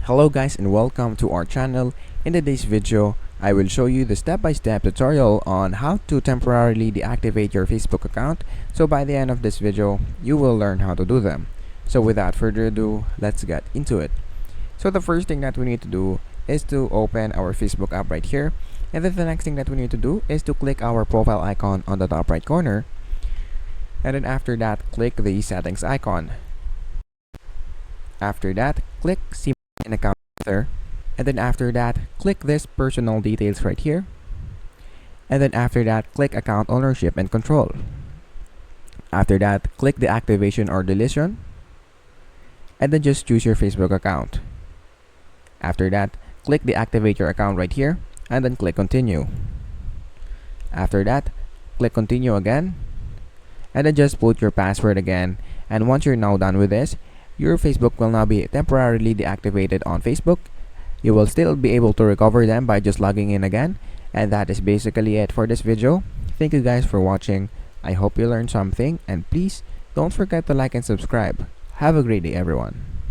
Hello guys and welcome to our channel. In today's video, I will show you the step-by-step tutorial on how to temporarily deactivate your Facebook account. So by the end of this video, you will learn how to do them. So without further ado, let's get into it. So the first thing that we need to do is to open our Facebook app right here. And then the next thing that we need to do is to click our profile icon on the top right corner. And then after that, click the settings icon. After that, click see an account there, and then after that click this personal details right here, and then after that click account ownership and control. After that, click the activation or deletion, and then just choose your Facebook account. After that, click deactivate your account right here, and then click continue. After that, click continue again, and then just put your password again. And once you're now done with this, your Facebook will now be temporarily deactivated on Facebook. You will still be able to recover them by just logging in again. And that is basically it for this video. Thank you guys for watching. I hope you learned something, and please don't forget to like and subscribe. Have a great day everyone.